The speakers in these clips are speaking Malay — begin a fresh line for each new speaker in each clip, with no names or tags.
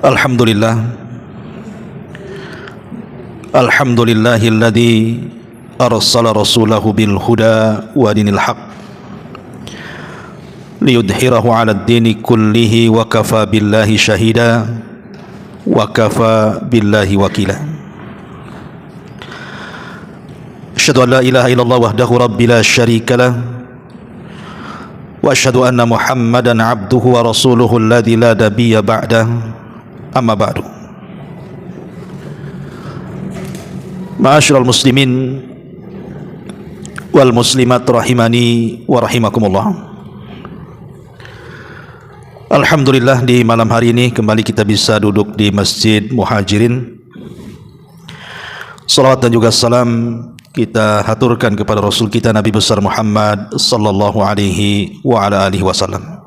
Alhamdulillah. Alhamdulillahilladzi arsala rasulahu bil huda wa dinil haq liyudhhirahu 'alad dini kullihi wa kafa billahi syahida wa kafa billahi wakila. Asyhadu an la ilaha illallah wahdahu rabbil la syarika lah wa asyhadu anna Muhammadan 'abduhu wa rasuluhu alladzi la nabiyya ba'dahu. Amma ba'du. Ma'asyiral muslimin wal muslimat rahimani wa rahimakumullah. Alhamdulillah, di malam hari ini kembali kita bisa duduk di Masjid Muhajirin. Salawat dan juga salam kita haturkan kepada Rasul kita Nabi besar Muhammad sallallahu alaihi wa ala alihi wasallam.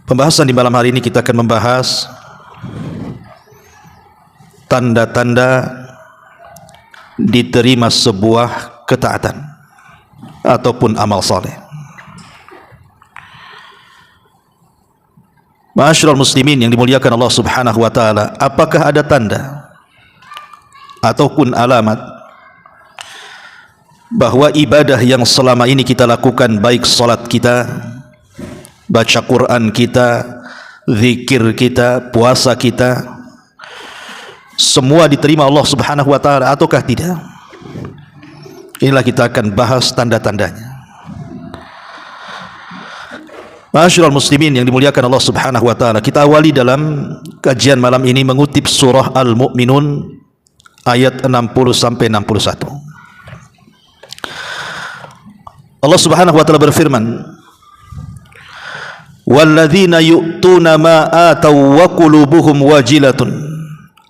Pembahasan di malam hari ini kita akan membahas tanda-tanda diterima sebuah ketaatan ataupun amal saleh. Ma'asyiral muslimin yang dimuliakan Allah Subhanahu wa taala, apakah ada tanda ataupun alamat bahwa ibadah yang selama ini kita lakukan, baik salat kita, baca Quran kita, zikir kita, puasa kita, semua diterima Allah Subhanahu wa taala ataukah tidak? Inilah kita akan bahas tanda-tandanya. Ma'asyiral muslimin yang dimuliakan Allah Subhanahu wa taala, kita awali dalam kajian malam ini mengutip surah Al-Mu'minun ayat 60 sampai 61. Allah Subhanahu wa taala berfirman, walladzina yu'tuna ma ataw wa qulubuhum wajilatun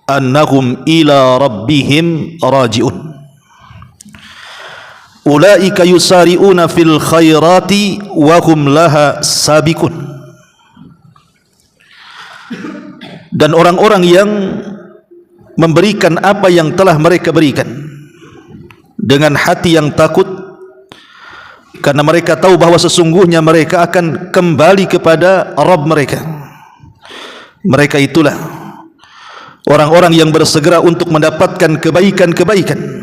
annahum ila rabbihim raji'un ulaika yusari'una fil khairati wa hum laha sabiqun. Dan orang-orang yang memberikan apa yang telah mereka berikan dengan hati yang takut, karena mereka tahu bahwa sesungguhnya mereka akan kembali kepada Rabb mereka. Mereka itulah orang-orang yang bersegera untuk mendapatkan kebaikan-kebaikan,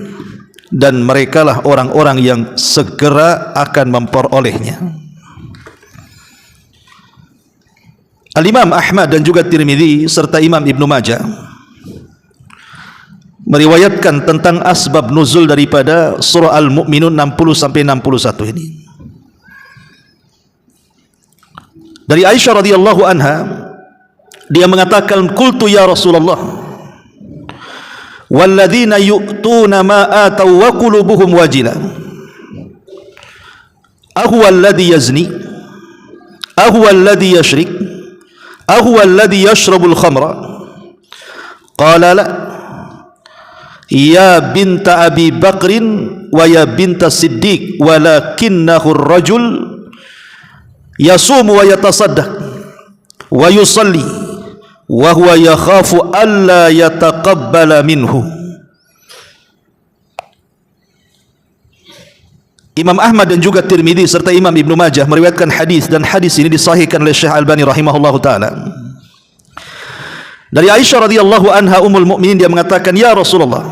dan merekalah orang-orang yang segera akan memperolehnya. Al-Imam Ahmad dan juga Tirmidzi serta Imam Ibnu Majah meriwayatkan tentang asbab nuzul daripada surah Al-Mu'minun 60 sampai 61 ini. Dari Aisyah radhiyallahu anha, dia mengatakan, qultu ya Rasulullah, walladzina yu'tuna ma ataw wa qulubuhum wajilah ahuwa alladhi yazni ahuwa alladhi yashrik ahuwa alladhi yashrabul khamra qala la ya binta Abi Bakrin wa ya binta Siddiq walakinnahu ar-rajul yasumu wa yatasaddaq wa yusalli wa huwa yakhafu alla yataqabbala minhu. Imam Ahmad dan juga Tirmidzi serta Imam Ibnu Majah meriwayatkan hadis, dan hadis ini disahihkan oleh Syekh Albani rahimahullahu taala. Dari Aisyah radhiyallahu anha ummul mukminin, dia mengatakan, ya Rasulullah,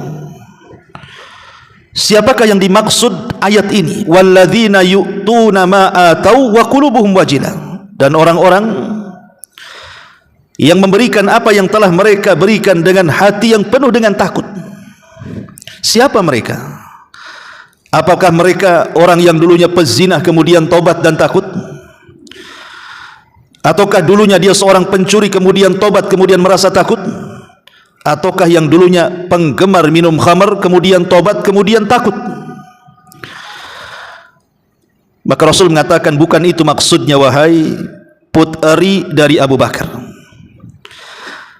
siapakah yang dimaksud ayat ini? Walladzina yu'tuna ma ataw wa qulubuhum wajilah. Dan orang-orang yang memberikan apa yang telah mereka berikan dengan hati yang penuh dengan takut. Siapa mereka? Apakah mereka orang yang dulunya pezina kemudian tobat dan takut? Ataukah dulunya dia seorang pencuri kemudian tobat kemudian merasa takut? Ataukah yang dulunya penggemar minum khamar kemudian tobat kemudian takut? Maka Rasul mengatakan, bukan itu maksudnya wahai puteri dari Abu Bakar.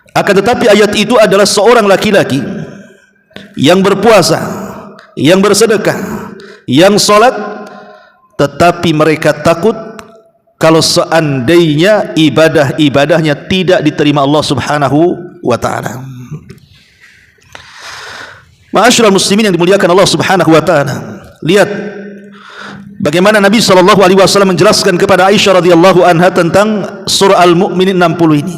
Akan tetapi ayat itu adalah seorang laki-laki yang berpuasa, yang bersedekah, yang sholat, tetapi mereka takut kalau seandainya ibadah-ibadahnya tidak diterima Allah Subhanahu wa ta'ala. Ma'asyiral muslimin yang dimuliakan Allah Subhanahu wa ta'ala, lihat Bagaimana Nabi SAW menjelaskan kepada Aisyah radhiyallahu anha tentang surah Al-Mu'minin 60 ini,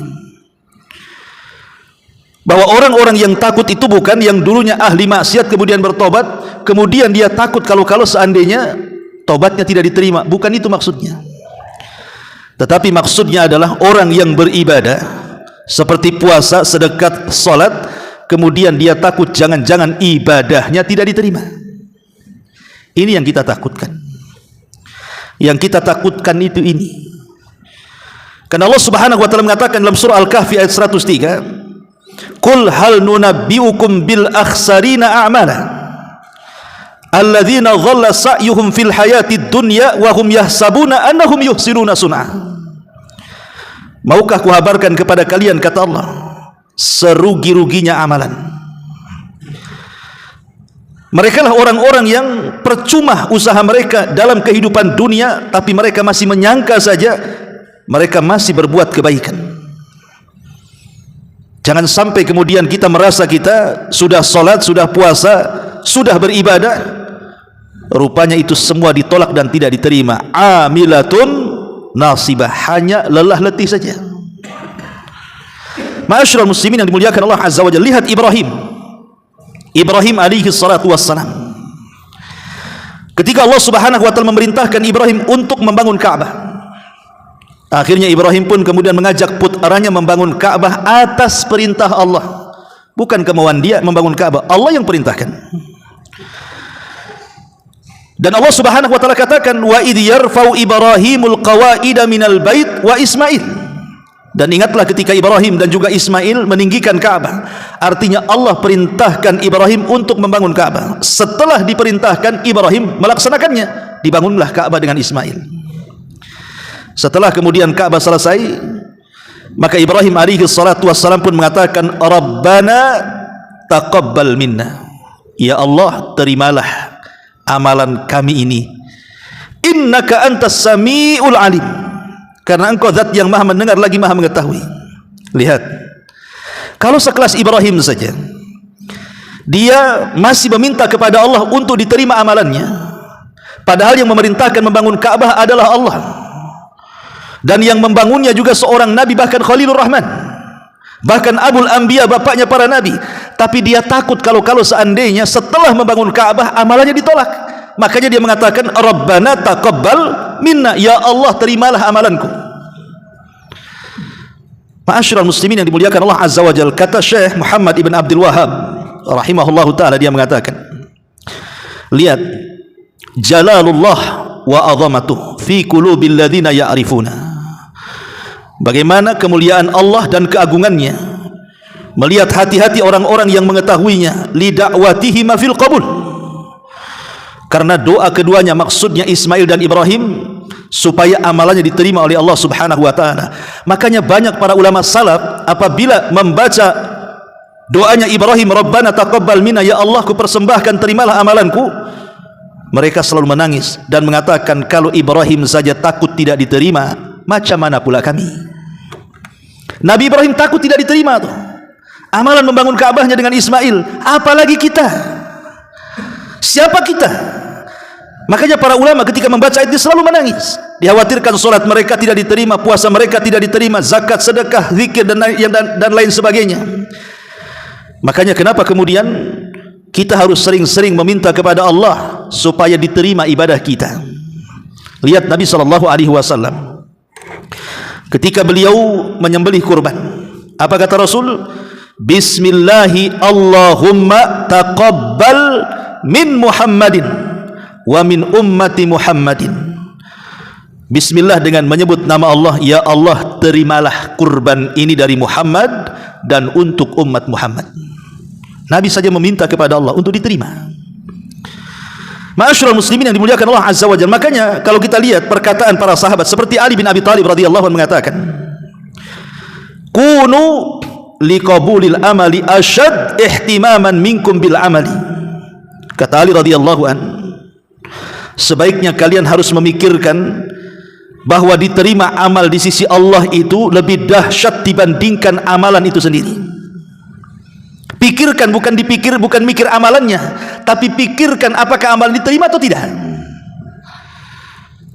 bahwa orang-orang yang takut itu bukan yang dulunya ahli maksiat kemudian bertobat, kemudian dia takut kalau seandainya tobatnya tidak diterima. Bukan itu maksudnya. Tetapi maksudnya adalah orang yang beribadah seperti puasa, sedekah, salat, kemudian dia takut jangan-jangan ibadahnya tidak diterima. Ini yang kita takutkan. Yang kita takutkan itu ini. Karena Allah Subhanahu wa taala mengatakan dalam surah Al-Kahfi ayat 103, "Qul hal nunabbiukum bil akhsarina a'mala alladzina dhalla sa'yuhum fil hayatid dunya wa hum yahsabuna annahum yuhsinuna sun'a." Maukah kuhabarkan kepada kalian, kata Allah, serugi-ruginya amalan. Mereka lah orang-orang yang percuma usaha mereka dalam kehidupan dunia, tapi mereka masih menyangka saja mereka masih berbuat kebaikan. Jangan sampai kemudian kita merasa kita sudah salat, sudah puasa, sudah beribadah, rupanya itu semua ditolak dan tidak diterima. Amilatun nasibah, hanya lelah letih saja. Ma'asyiral muslimin yang dimuliakan Allah Azza wa Jalla, lihat Ibrahim alaihi salatu wassalam. Ketika Allah Subhanahu wa taala memerintahkan Ibrahim untuk membangun Ka'bah, akhirnya Ibrahim pun kemudian mengajak putranya membangun Ka'bah atas perintah Allah. Bukan kemauan dia membangun Ka'bah, Allah yang perintahkan. Dan Allah Subhanahu wa taala katakan, wa idh yarfa'u Ibrahimul qawaida minal bait wa Ismail. Dan ingatlah ketika Ibrahim dan juga Ismail meninggikan Ka'bah. Artinya Allah perintahkan Ibrahim untuk membangun Ka'bah. Setelah diperintahkan, Ibrahim melaksanakannya. Dibangunlah Ka'bah dengan Ismail. Setelah kemudian Ka'bah selesai, maka Ibrahim alaihi salatu wassalam pun mengatakan, Rabbana taqabbal minna. Ya Allah, terimalah amalan kami ini. Innaka antas sami'ul alim. Karena engkau zat yang maha mendengar lagi maha mengetahui. Lihat, kalau sekelas Ibrahim saja, dia masih meminta kepada Allah untuk diterima amalannya, padahal yang memerintahkan membangun Ka'bah adalah Allah, dan yang membangunnya juga seorang Nabi, bahkan Khalilur Rahman, bahkan Abul Anbiya, bapaknya para Nabi. Tapi dia takut kalau seandainya setelah membangun Ka'bah amalannya ditolak. Makanya dia mengatakan, Rabbana taqabbal minna. Ya Allah, terimalah amalanku. Ma'asyiral muslimin yang dimuliakan Allah Azza wa Jalla, kata Syekh Muhammad ibn Abdul Wahhab rahimahullahu ta'ala, dia mengatakan, lihat, jalalullah wa azamatuh fi qulubil ladzina ya'rifuna. Bagaimana kemuliaan Allah dan keagungannya melihat hati-hati orang-orang yang mengetahuinya, li da'watihi ma fil qabul. Karena doa keduanya, maksudnya Ismail dan Ibrahim, supaya amalannya diterima oleh Allah Subhanahu wa taala. Makanya banyak para ulama salaf apabila membaca doanya Ibrahim, Rabbana taqabbal minna, ya Allah, ku persembahkan, terimalah amalanku, mereka selalu menangis dan mengatakan, kalau Ibrahim saja takut tidak diterima, macam mana pula kami? Nabi Ibrahim takut tidak diterima tuh amalan membangun Ka'bahnya dengan Ismail, apalagi kita? Siapa kita? Makanya para ulama ketika membaca ayat ini selalu menangis. Dikhawatirkan solat mereka tidak diterima, puasa mereka tidak diterima, zakat, sedekah, zikir dan lain sebagainya. Makanya kenapa kemudian kita harus sering-sering meminta kepada Allah supaya diterima ibadah kita. Lihat Nabi SAW ketika beliau menyembelih kurban, apa kata Rasul? Bismillahi Allahumma taqabbal min Muhammadin wa min ummati Muhammadin. Bismillah, dengan menyebut nama Allah, ya Allah, terimalah kurban ini dari Muhammad dan untuk umat Muhammad. Nabi saja meminta kepada Allah untuk diterima. Ma'asyiral muslimin yang dimuliakan Allah Azza wa Jalla. Makanya kalau kita lihat perkataan para sahabat seperti Ali bin Abi Thalib radhiyallahu anhu mengatakan, kunu liqabulil amali asyad ihtimaman minkum bil amali. Kata Ali radhiyallahu anhu, sebaiknya kalian harus memikirkan bahwa diterima amal di sisi Allah itu lebih dahsyat dibandingkan amalan itu sendiri. Pikirkan, bukan mikir amalannya, tapi pikirkan apakah amalan diterima atau tidak.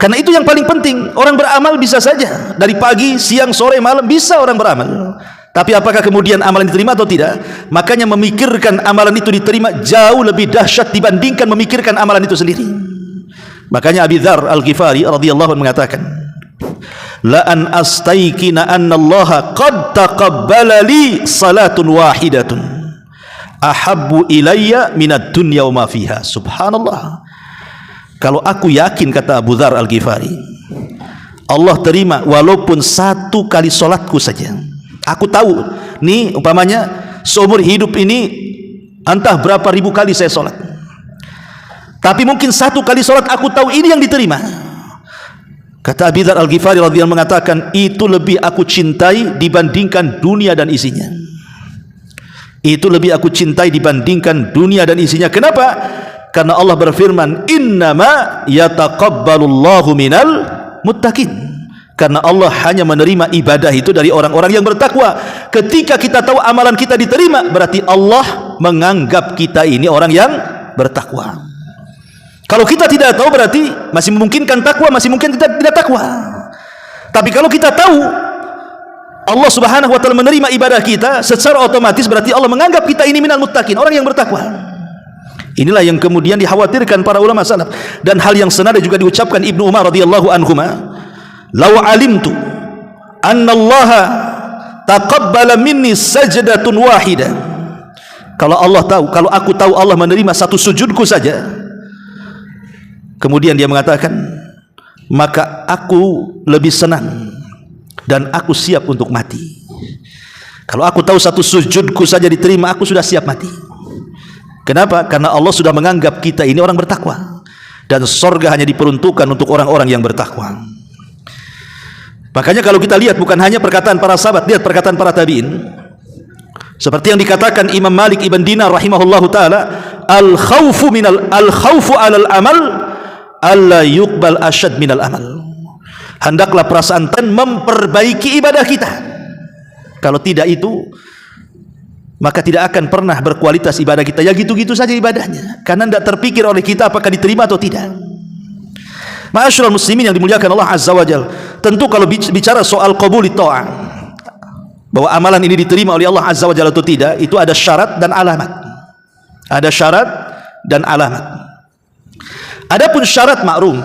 Karena itu yang paling penting. Orang beramal bisa saja dari pagi, siang, sore, malam bisa orang beramal. Tapi apakah kemudian amalan diterima atau tidak? Makanya memikirkan amalan itu diterima jauh lebih dahsyat dibandingkan memikirkan amalan itu sendiri. Makanya Abi Dzar Al-Ghifari radhiyallahu anhu mengatakan, la an astaykina anna Allah qad taqabbala li salatun wahidatun ahabbu ilayya minad dunya wa ma fiha. Subhanallah. Kalau aku yakin, kata Abu Dzar Al-Ghifari, Allah terima walaupun satu kali solatku saja. Aku tahu nih umpamanya seumur hidup ini entah berapa ribu kali saya solat, tapi mungkin satu kali solat aku tahu ini yang diterima. Kata Abi Dzar Al-Ghifari radhiyallahu anhu mengatakan, itu lebih aku cintai dibandingkan dunia dan isinya. Itu lebih aku cintai dibandingkan dunia dan isinya. Kenapa? Karena Allah berfirman, innama yataqabbalullahu minal muttaqin. Karena Allah hanya menerima ibadah itu dari orang-orang yang bertakwa. Ketika kita tahu amalan kita diterima, berarti Allah menganggap kita ini orang yang bertakwa. Kalau kita tidak tahu, berarti masih memungkinkan takwa, masih mungkin tidak takwa. Tapi kalau kita tahu Allah subhanahu wa ta'ala menerima ibadah kita, secara otomatis berarti Allah menganggap kita ini minal muttaqin, orang yang bertakwa. Inilah yang kemudian dikhawatirkan para ulama salaf, dan hal yang senada juga diucapkan Ibnu Umar radhiyallahu anhuma, "Lau alimtu anna Allah taqabbala minni sajdatun wahidah." Kalau Allah tahu, kalau aku tahu Allah menerima satu sujudku saja, kemudian dia mengatakan, maka aku lebih senang dan aku siap untuk mati. Kalau aku tahu satu sujudku saja diterima, aku sudah siap mati. Kenapa? Karena Allah sudah menganggap kita ini orang bertakwa, dan surga hanya diperuntukkan untuk orang-orang yang bertakwa. Makanya kalau kita lihat bukan hanya perkataan para sahabat, lihat perkataan para tabi'in. Seperti yang dikatakan Imam Malik ibn Dinar rahimahullahu taala, al-khawfu 'alal amal alla yuqbal asyad minal amal. Hendaklah perasaan memperbaiki ibadah kita. Kalau tidak itu, maka tidak akan pernah berkualitas ibadah kita. Ya gitu-gitu saja ibadahnya, karena tidak terpikir oleh kita apakah diterima atau tidak. Ma'asyiral muslimin yang dimuliakan Allah Azza wa Jalla, tentu kalau bicara soal qabuli ta'ah, bahwa amalan ini diterima oleh Allah Azza wa Jalla atau tidak, itu ada syarat dan alamat. Ada syarat dan alamat. Adapun syarat maklum,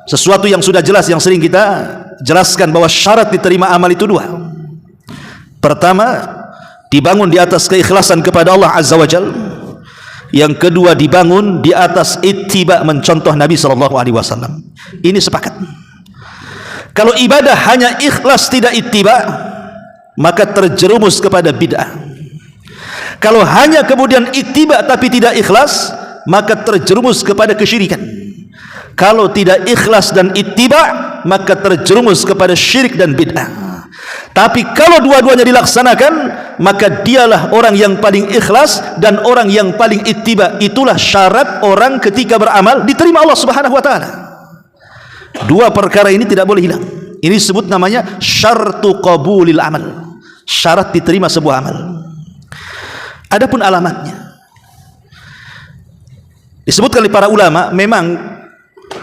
sesuatu yang sudah jelas, yang sering kita jelaskan, bahwa syarat diterima amal itu dua. Pertama, dibangun di atas keikhlasan kepada Allah Azza wa Jalla. Yang kedua, dibangun di atas ittiba, mencontoh Nabi SAW. Ini sepakat. Kalau ibadah hanya ikhlas tidak ittiba, maka terjerumus kepada bid'ah. Kalau hanya kemudian ittiba tapi tidak ikhlas, maka terjerumus kepada kesyirikan. Kalau tidak ikhlas dan ittiba, maka terjerumus kepada syirik dan bid'ah. Tapi kalau dua-duanya dilaksanakan, maka dialah orang yang paling ikhlas dan orang yang paling ittiba. Itulah syarat orang ketika beramal diterima Allah Subhanahu wa taala. Dua perkara ini tidak boleh hilang. Ini disebut namanya syartu qabulil amal, syarat diterima sebuah amal. Adapun alamatnya, disebutkan oleh para ulama, memang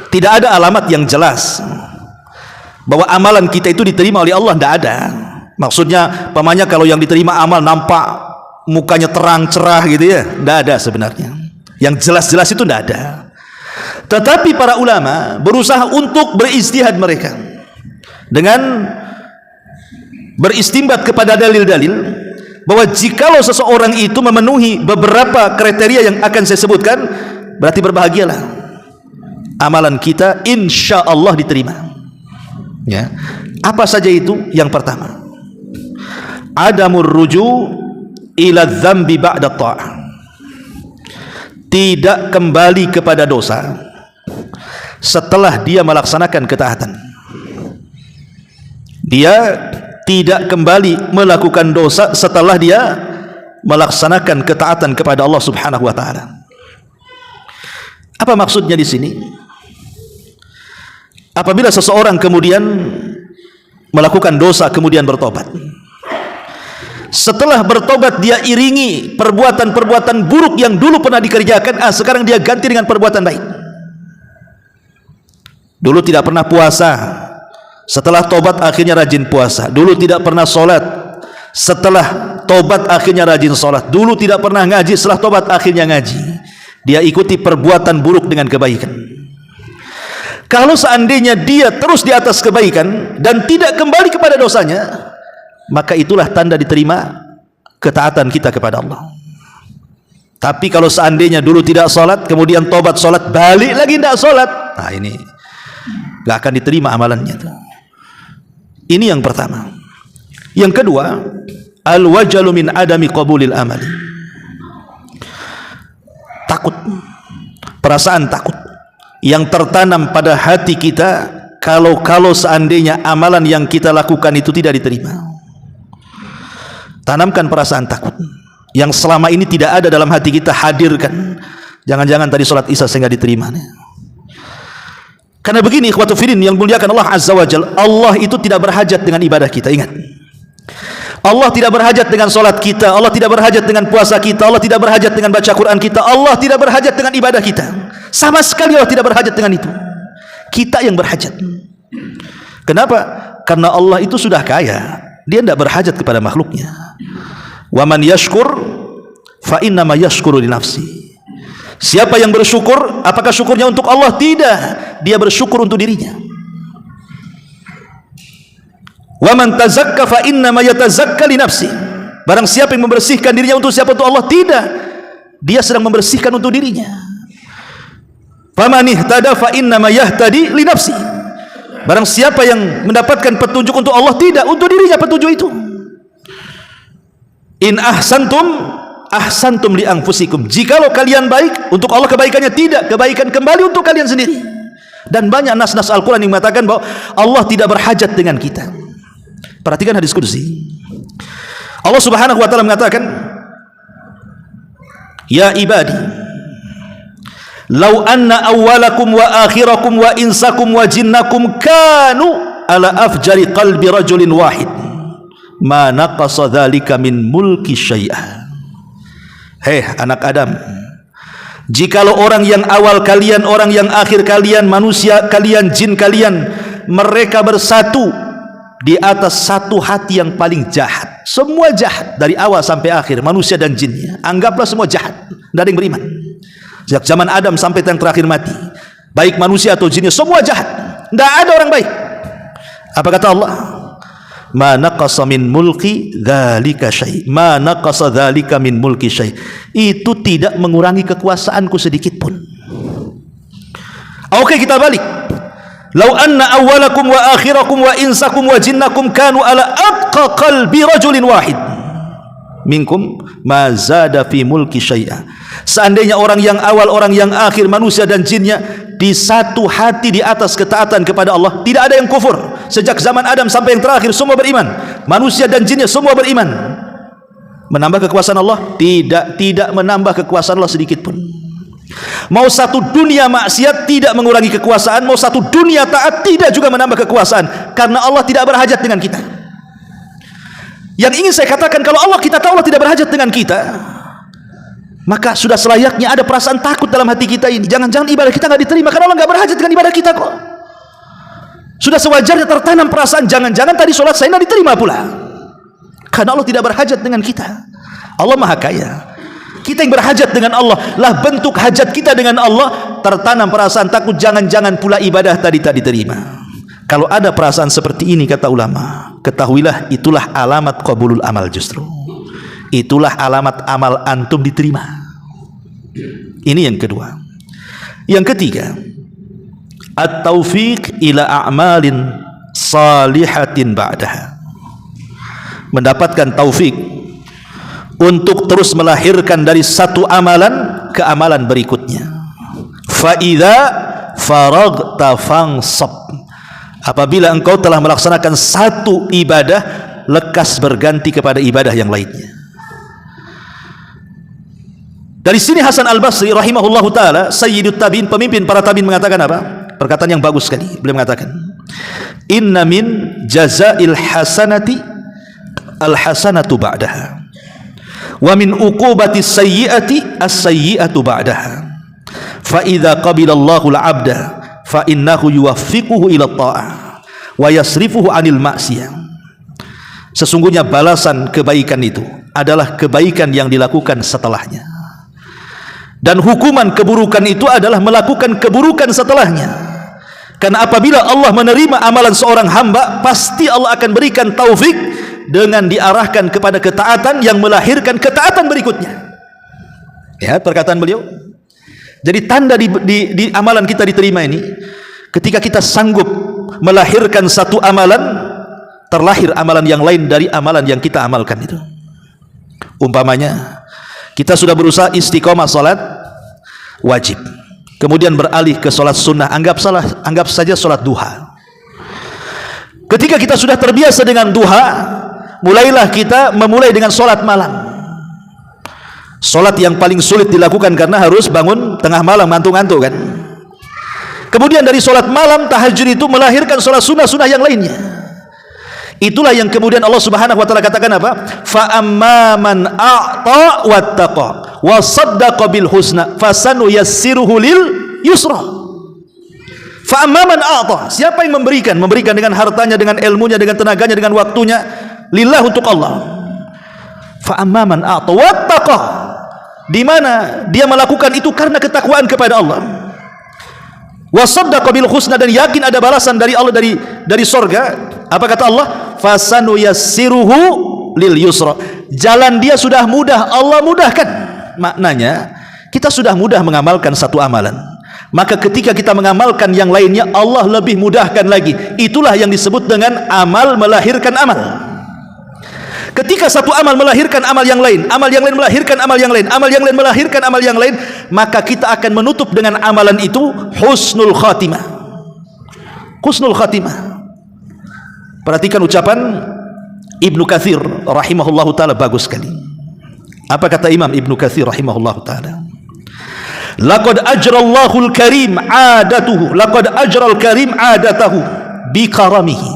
tidak ada alamat yang jelas bahwa amalan kita itu diterima oleh Allah, tidak ada. Maksudnya pamannya kalau yang diterima amal nampak mukanya terang cerah gitu ya, tidak ada sebenarnya. Yang jelas-jelas itu tidak ada. Tetapi para ulama berusaha untuk berijtihad mereka dengan beristimbat kepada dalil-dalil, bahwa jikalau seseorang itu memenuhi beberapa kriteria yang akan saya sebutkan, berarti berbahagialah, amalan kita insya Allah diterima. Ya, apa saja itu? Yang pertama, adamur ruju' ila dzambi ba'da ta'ah, tidak kembali kepada dosa setelah dia melaksanakan ketaatan. Dia tidak kembali melakukan dosa setelah dia melaksanakan ketaatan kepada Allah Subhanahu wa taala. Apa maksudnya di sini? Apabila seseorang kemudian melakukan dosa kemudian bertobat, setelah bertobat dia iringi perbuatan-perbuatan buruk yang dulu pernah dikerjakan, sekarang dia ganti dengan perbuatan baik. Dulu tidak pernah puasa, setelah tobat akhirnya rajin puasa. Dulu tidak pernah solat, setelah tobat akhirnya rajin solat. Dulu tidak pernah ngaji, setelah tobat akhirnya ngaji. Dia ikuti perbuatan buruk dengan kebaikan. Kalau seandainya dia terus di atas kebaikan dan tidak kembali kepada dosanya, maka itulah tanda diterima ketaatan kita kepada Allah. Tapi kalau seandainya dulu tidak solat, kemudian tobat solat, balik lagi tidak solat, nah ini gak akan diterima amalannya tuh. Ini yang pertama. Yang kedua, al-wajalu min adami qabulil amali. Takut, perasaan takut yang tertanam pada hati kita kalau seandainya amalan yang kita lakukan itu tidak diterima. Tanamkan perasaan takut yang selama ini tidak ada dalam hati kita, hadirkan. Jangan-jangan tadi sholat isya sehingga diterima. Karena begini ikhwatu fillah yang muliakan Allah Azza wa Jalla, Allah itu tidak berhajat dengan ibadah kita. Ingat, Allah tidak berhajat dengan solat kita, Allah tidak berhajat dengan puasa kita, Allah tidak berhajat dengan baca Quran kita, Allah tidak berhajat dengan ibadah kita. Sama sekali Allah tidak berhajat dengan itu. Kita yang berhajat. Kenapa? Karena Allah itu sudah kaya, dia tidak berhajat kepada makhluknya. Wa man yashkur fa innama yashkuru li nafsi. Siapa yang bersyukur, apakah syukurnya untuk Allah? Tidak, dia bersyukur untuk dirinya. Wa man tazakka fa innama yatazakka li nafsi. Barang siapa yang membersihkan dirinya untuk siapa? Untuk Allah? Tidak, dia sedang membersihkan untuk dirinya. Faman ihtada fa innama yahtadi li nafsi. Barang siapa yang mendapatkan petunjuk untuk Allah? Tidak, untuk dirinya petunjuk itu. In ahsantum li anfusikum. Jikalau kalian baik, untuk Allah kebaikannya. Tidak, kebaikan kembali untuk kalian sendiri. Dan banyak nas-nas Al-Quran yang mengatakan bahwa Allah tidak berhajat dengan kita. Perhatikan hadis qudsi. Allah Subhanahu wa taala mengatakan, ya ibadi, law anna awwalakum wa akhirakum wa insakum wa jinnakum kanu ala afjari qalbi rajulin wahid ma naqasa dzalika min mulki syai'a. Hei anak Adam, jikalau orang yang awal kalian, orang yang akhir kalian, manusia kalian, jin kalian, mereka bersatu di atas satu hati yang paling jahat. Semua jahat dari awal sampai akhir, manusia dan jinnya. Anggaplah semua jahat, tidak ada yang beriman. Sejak zaman Adam sampai yang terakhir mati, baik manusia atau jinnya, semua jahat, tidak ada orang baik. Apa kata Allah? Ma naqasa min mulki dzalika syai'. Ma naqasa dzalika min mulki syai'. Itu tidak mengurangi kekuasaanku sedikit pun. Oke, kita balik. Lau anna awwalakum wa akhirakum wa insakum wa jinnakum kanu ala atqa qalbi rajulin wahid minkum ma zada fi mulki syai'a. Seandainya orang yang awal, orang yang akhir, manusia dan jinnya di satu hati di atas ketaatan kepada Allah, tidak ada yang kufur. Sejak zaman Adam sampai yang terakhir semua beriman, manusia dan jinnya semua beriman. Menambah kekuasaan Allah? Tidak menambah kekuasaan Allah sedikit pun. Mau satu dunia maksiat tidak mengurangi kekuasaan, mau satu dunia taat tidak juga menambah kekuasaan, karena Allah tidak berhajat dengan kita. Yang ingin saya katakan, kalau Allah kita tahu Allah tidak berhajat dengan kita, maka sudah selayaknya ada perasaan takut dalam hati kita ini. Jangan-jangan ibadah kita nggak diterima karena Allah nggak berhajat dengan ibadah kita kok. Sudah sewajarnya tertanam perasaan, jangan-jangan tadi sholat saya nggak diterima pula, karena Allah tidak berhajat dengan kita. Allah maha kaya, kita yang berhajat dengan Allah. Lah bentuk hajat kita dengan Allah, tertanam perasaan takut, jangan-jangan pula ibadah tadi tak diterima. Kalau ada perasaan seperti ini, kata ulama, ketahuilah itulah alamat qabulul amal. Justru itulah alamat amal antum diterima. Ini yang kedua. Yang ketiga, at-taufiq ila a'malin salihatin ba'daha. Mendapatkan taufik untuk terus melahirkan dari satu amalan ke amalan berikutnya. Fa idza faragta fansab. Apabila engkau telah melaksanakan satu ibadah, lekas berganti kepada ibadah yang lainnya. Dari sini Hasan Al-Basri rahimahullahu taala, sayyidut tabi'in, pemimpin para tabi'in, mengatakan apa? Perkataan yang bagus sekali. Beliau mengatakan, inna min jazail hasanati al-hasanatu ba'daha, wa min uqubati sayyi'ati as-sayyi'atu ba'daha. Fa idza qabila Allahu al-'abda fa innahu yuwaffiquhu ila ta'ah wa yasrifuhu 'anil ma'siyah. Sesungguhnya balasan kebaikan itu adalah kebaikan yang dilakukan setelahnya, dan hukuman keburukan itu adalah melakukan keburukan setelahnya. Karena apabila Allah menerima amalan seorang hamba, pasti Allah akan berikan taufik dengan diarahkan kepada ketaatan yang melahirkan ketaatan berikutnya. Ya, perkataan beliau. Jadi tanda di amalan kita diterima ini, ketika kita sanggup melahirkan satu amalan, terlahir amalan yang lain dari amalan yang kita amalkan itu. Umpamanya kita sudah berusaha istiqomah salat wajib, kemudian beralih ke salat sunnah, anggap saja salat duha. Ketika kita sudah terbiasa dengan duha, mulailah kita memulai dengan salat malam. Salat yang paling sulit dilakukan karena harus bangun tengah malam ngantuk-ngantuk kan. Kemudian dari salat malam tahajud itu melahirkan salat sunnah yang lainnya. Itulah yang kemudian Allah Subhanahu wa taala katakan apa? Fa amman a'ta wattaqa wa saddaqa bil husna fasanuyassiruhu lil yusra. Fa amman a'ta, siapa yang memberikan dengan hartanya, dengan ilmunya, dengan tenaganya, dengan waktunya lillah, untuk Allah. Fa amman a'ta wattaqa, di mana dia melakukan itu karena ketakwaan kepada Allah. Wa saddaqa bil husna, dan yakin ada balasan dari Allah, dari surga. Apa kata Allah? Fasanuyassiruhu lil yusra, jalan dia sudah mudah, Allah mudahkan. Maknanya kita sudah mudah mengamalkan satu amalan, maka ketika kita mengamalkan yang lainnya, Allah lebih mudahkan lagi. Itulah yang disebut dengan amal melahirkan amal. Ketika satu amal melahirkan amal yang lain, amal yang lain melahirkan amal yang lain, amal yang lain melahirkan amal yang lain, maka kita akan menutup dengan amalan itu husnul khatimah. Husnul khatimah. Perhatikan ucapan Ibnu Katsir rahimahullahu taala, bagus sekali. Apa kata Imam Ibnu Katsir rahimahullahu taala? Laqad ajrallahu al-karim 'adatuhu, laqad ajral karim 'adatahu bi karamihi.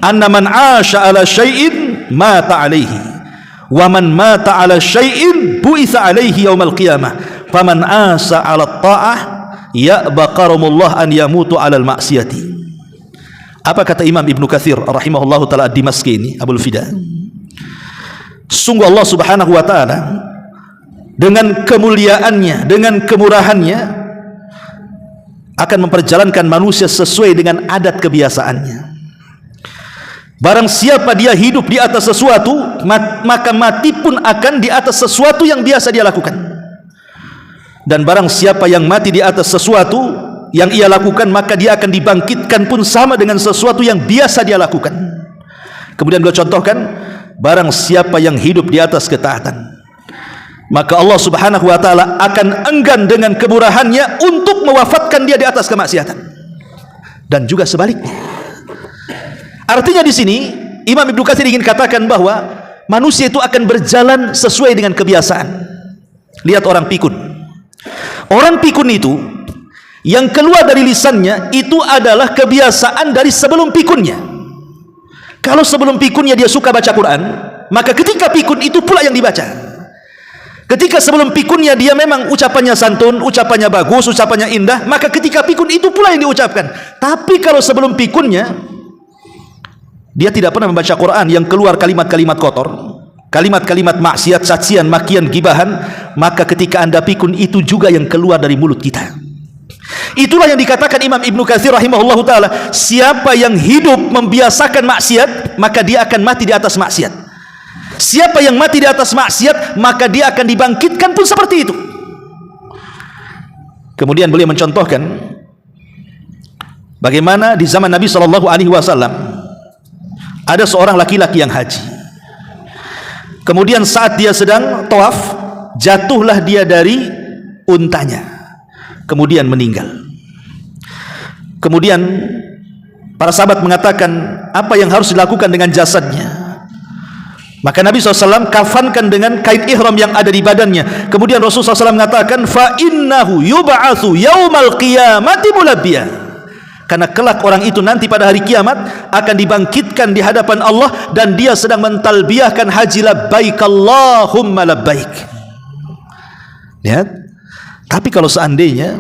Anna man 'asha 'ala syai'in mata 'alaihi, wa man mata 'ala syai'in bu'itsa 'alaihi yaumal qiyamah. Faman 'asa 'ala ta'ah ya'ba karamullah an yamutu 'ala al-ma'siyati. Apa kata Imam Ibnu Katsir rahimahullahu taala ad-Dimashqi ini, Abul Fida? Sungguh Allah Subhanahu wa taala dengan kemuliaannya, dengan kemurahannya akan memperjalankan manusia sesuai dengan adat kebiasaannya. Barang siapa dia hidup di atas sesuatu, maka mati pun akan di atas sesuatu yang biasa dia lakukan. Dan barang siapa yang mati di atas sesuatu yang ia lakukan, maka dia akan dibangkitkan pun sama dengan sesuatu yang biasa dia lakukan. Kemudian beliau contohkan, barang siapa yang hidup di atas ketaatan, maka Allah Subhanahu wa taala akan enggan dengan kemurahannya untuk mewafatkan dia di atas kemaksiatan. Dan juga sebaliknya. Artinya di sini Imam Ibnu Katsir ingin katakan bahwa manusia itu akan berjalan sesuai dengan kebiasaan. Lihat orang pikun. Orang pikun itu yang keluar dari lisannya itu adalah kebiasaan dari sebelum pikunnya. Kalau sebelum pikunnya dia suka baca Quran, maka ketika pikun itu pula yang dibaca. Ketika sebelum pikunnya dia memang ucapannya santun, ucapannya bagus, ucapannya indah, maka ketika pikun itu pula yang diucapkan. Tapi kalau sebelum pikunnya dia tidak pernah membaca Quran, yang keluar kalimat-kalimat kotor, kalimat-kalimat maksiat, cacian, makian, gibahan, maka ketika Anda pikun itu juga yang keluar dari mulut kita. Itulah yang dikatakan Imam Ibnu Katsir rahimahullahu taala, siapa yang hidup membiasakan maksiat, maka dia akan mati di atas maksiat. Siapa yang mati di atas maksiat, maka dia akan dibangkitkan pun seperti itu. Kemudian beliau mencontohkan bagaimana di zaman Nabi SAW ada seorang laki-laki yang haji. Kemudian saat dia sedang tawaf, jatuhlah dia dari untanya, kemudian meninggal. Kemudian para sahabat mengatakan, apa yang harus dilakukan dengan jasadnya? Maka Nabi SAW kafankan dengan kain ihram yang ada di badannya. Kemudian Rasulullah SAW mengatakan, fa innahu yub'atsu yaumal qiyamati mulabbiya, karena kelak orang itu nanti pada hari kiamat akan dibangkitkan di hadapan Allah dan dia sedang mentalbiyahkan haji labbaik Allahumma labbaik. Lihat. Tapi kalau seandainya